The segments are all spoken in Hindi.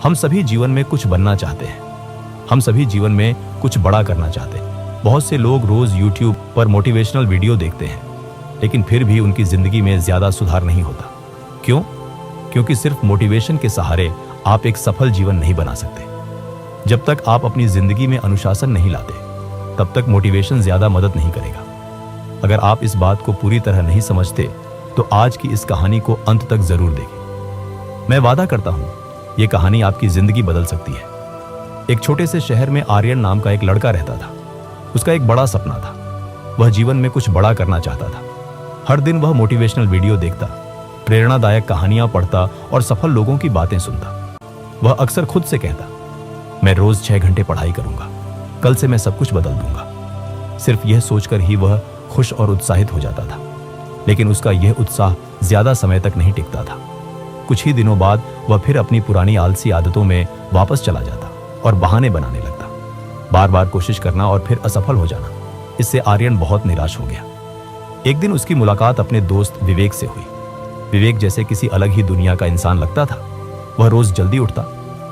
हम सभी जीवन में कुछ बनना चाहते हैं, हम सभी जीवन में कुछ बड़ा करना चाहते हैं। बहुत से लोग रोज YouTube पर मोटिवेशनल वीडियो देखते हैं, लेकिन फिर भी उनकी जिंदगी में ज्यादा सुधार नहीं होता। क्यों? क्योंकि सिर्फ मोटिवेशन के सहारे आप एक सफल जीवन नहीं बना सकते। जब तक आप अपनी जिंदगी में अनुशासन नहीं लाते, तब तक मोटिवेशन ज्यादा मदद नहीं करेगा। अगर आप इस बात को पूरी तरह नहीं समझते, तो आज की इस कहानी को अंत तक जरूर देखें। मैं वादा करता हूं, यह कहानी आपकी जिंदगी बदल सकती है। एक छोटे से शहर में आर्यन नाम का एक लड़का रहता था। उसका एक बड़ा सपना था। वह जीवन में कुछ बड़ा करना चाहता था। हर दिन वह मोटिवेशनल वीडियो देखता, प्रेरणादायक कहानियां पढ़ता और सफल लोगों की बातें सुनता। वह अक्सर खुद से कहता, मैं रोज 6 घंटे पढ़ाई करूंगा, कल से मैं सब कुछ बदल दूंगा। सिर्फ यह सोचकर ही वह खुश और उत्साहित हो जाता था। लेकिन उसका यह उत्साह ज्यादा समय तक नहीं टिकता था। कुछ ही दिनों बाद वह फिर अपनी पुरानी आलसी आदतों में वापस चला जाता और बहाने बनाने लगता। बार बार कोशिश करना और फिर असफल हो जाना। इससे आर्यन बहुत निराश हो गया। एक दिन उसकी मुलाकात अपने दोस्त विवेक से हुई। विवेक जैसे किसी अलग ही दुनिया का इंसान लगता था। वह रोज जल्दी उठता,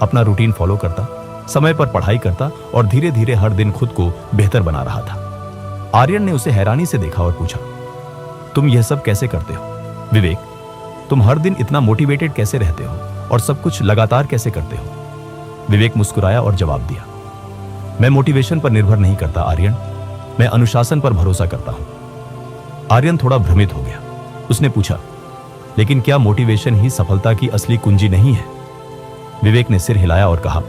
अपना रूटीन फॉलो करता, समय पर पढ़ाई करता और धीरे धीरे हर दिन खुद को बेहतर बना रहा था। आर्यन ने उसे हैरानी से देखा और पूछा, तुम यह सब कैसे करते हो? विवेक, तुम हर दिन इतना मोटिवेटेड कैसे रहते हो और सब कुछ लगातार कैसे करते हो? विवेक मुस्कुराया और जवाब दिया, मैं मोटिवेशन पर निर्भर नहीं करता आर्यन, मैं अनुशासन पर भरोसा करता हूं। आर्यन थोड़ा भ्रमित हो गया। उसने पूछा, लेकिन क्या मोटिवेशन ही सफलता की असली कुंजी नहीं है? विवेक ने सिर हिलाया और कहा,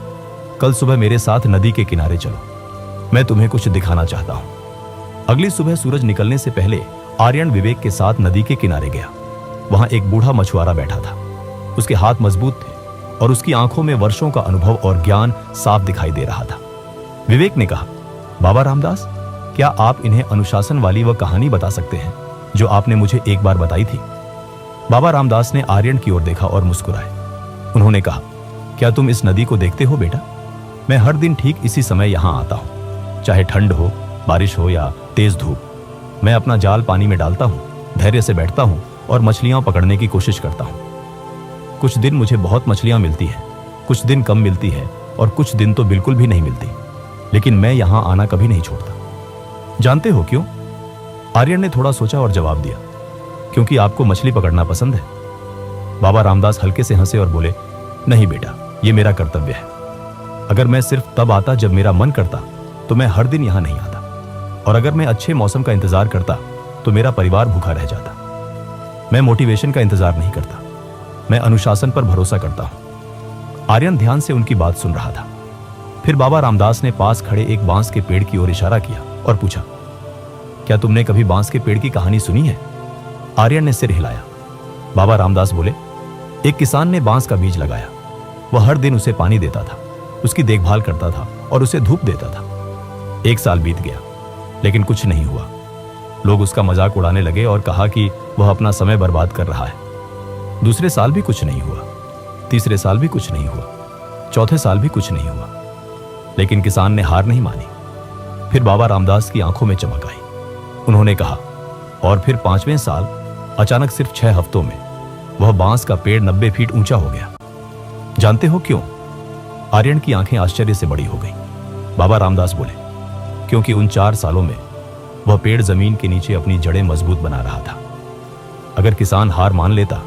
कल सुबह मेरे साथ नदी के किनारे चलो, मैं तुम्हें कुछ दिखाना चाहता हूं। अगली सुबह सूरज निकलने से पहले आर्यन विवेक के साथ नदी के किनारे गया। वहां एक बूढ़ा मछुआरा बैठा था। उसके हाथ मजबूत थे और उसकी आंखों में वर्षों का अनुभव और ज्ञान साफ दिखाई दे रहा था। विवेक ने कहा, बाबा रामदास, क्या आप इन्हें अनुशासन वाली वह कहानी बता सकते हैं जो आपने मुझे एक बार बताई थी? बाबा रामदास ने आर्यन की ओर देखा और मुस्कुराए। उन्होंने कहा, क्या तुम इस नदी को देखते हो बेटा? मैं हर दिन ठीक इसी समय यहां आता हूं, चाहे ठंड हो, बारिश हो या तेज धूप। मैं अपना जाल पानी में डालता हूं, धैर्य से बैठता हूं और मछलियां पकड़ने की कोशिश करता हूं। कुछ दिन मुझे बहुत मछलियां मिलती हैं, कुछ दिन कम मिलती है और कुछ दिन तो बिल्कुल भी नहीं मिलती, लेकिन मैं यहां आना कभी नहीं छोड़ता। जानते हो क्यों? आर्यन ने थोड़ा सोचा और जवाब दिया, क्योंकि आपको मछली पकड़ना पसंद है। बाबा रामदास हल्के से हंसे और बोले, नहीं बेटा, यह मेरा कर्तव्य है। अगर मैं सिर्फ तब आता जब मेरा मन करता, तो मैं हर दिन यहां नहीं आता। और अगर मैं अच्छे मौसम का इंतजार करता, तो मेरा परिवार भूखा रह जाता। मैं मोटिवेशन का इंतजार नहीं करता, मैं अनुशासन पर भरोसा करता हूं। आर्यन ध्यान से उनकी बात सुन रहा था। फिर बाबा रामदास ने पास खड़े एक बांस के पेड़ की ओर इशारा किया और पूछा, क्या तुमने कभी बांस के पेड़ की कहानी सुनी है? आर्यन ने सिर हिलाया। बाबा रामदास बोले, एक किसान ने बांस का बीज लगाया। वह हर दिन उसे पानी देता था, उसकी देखभाल करता था और उसे धूप देता था। 1 साल बीत गया, लेकिन कुछ नहीं हुआ। लोग उसका मजाक उड़ाने लगे और कहा कि वह अपना समय बर्बाद कर रहा है। दूसरे साल भी कुछ नहीं हुआ, तीसरे साल भी कुछ नहीं हुआ, चौथे साल भी कुछ नहीं हुआ। लेकिन किसान ने हार नहीं मानी। फिर बाबा रामदास की आंखों में चमक आई। उन्होंने कहा, और फिर 5वें साल अचानक सिर्फ 6 हफ्तों में वह बांस का पेड़ 90 फीट ऊंचा हो गया। जानते हो क्यों? आर्यन की आंखें आश्चर्य से बड़ी हो गई। बाबा रामदास बोले, क्योंकि उन 4 सालों में वह पेड़ जमीन के नीचे अपनी जड़ें मजबूत बना रहा था। अगर किसान हार मान लेता,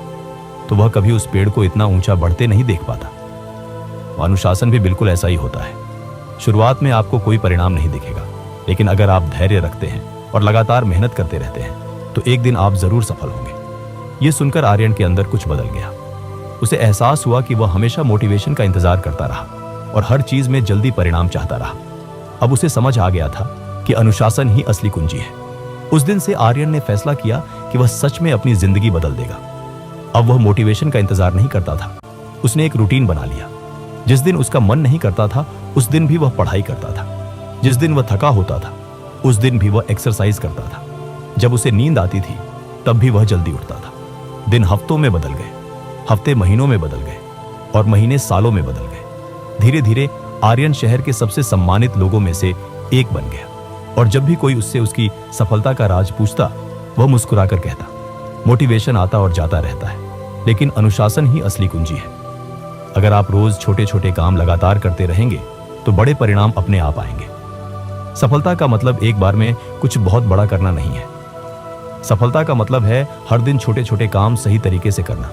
तो वह कभी उस पेड़ को इतना ऊंचा बढ़ते नहीं देख पाता। अनुशासन भी बिल्कुल ऐसा ही होता है। शुरुआत में आपको कोई परिणाम नहीं दिखेगा, लेकिन अगर आप धैर्य रखते हैं और लगातार मेहनत करते रहते हैं, तो एक दिन आप जरूर सफल होंगे। यह सुनकर आर्यन के अंदर कुछ बदल गया। उसे एहसास हुआ कि वह हमेशा मोटिवेशन का इंतजार करता रहा और हर चीज में जल्दी परिणाम चाहता रहा। अब उसे समझ आ गया था कि अनुशासन ही असली कुंजी है। उस दिन से आर्यन ने फैसला किया कि वह सच में अपनी जिंदगी बदल देगा। अब वह मोटिवेशन का इंतजार नहीं करता था। उसने एक रूटीन बना लिया। जिस दिन उसका मन नहीं करता था, उस दिन भी वह पढ़ाई करता था। जिस दिन वह थका होता था, उस दिन भी वह एक्सरसाइज करता था। जब उसे नींद आती थी, तब भी वह जल्दी उठता था। दिन हफ्तों में बदल गए, हफ्ते महीनों में बदल गए और महीने सालों में बदल गए। धीरे धीरे आर्यन शहर के सबसे सम्मानित लोगों में से एक बन गया और जब भी कोई उससे उसकी सफलता का राज पूछता, वह मुस्कुराकर कहता, मोटिवेशन आता और जाता रहता है, लेकिन अनुशासन ही असली कुंजी है। अगर आप रोज छोटे छोटे काम लगातार करते रहेंगे तो बड़े परिणाम अपने आप आएंगे। सफलता का मतलब एक बार में कुछ बहुत बड़ा करना नहीं है। सफलता का मतलब है हर दिन छोटे छोटे काम सही तरीके से करना।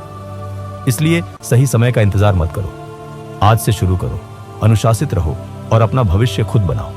इसलिए सही समय का इंतजार मत करो, आज से शुरू करो, अनुशासित रहो और अपना भविष्य खुद बनाओ।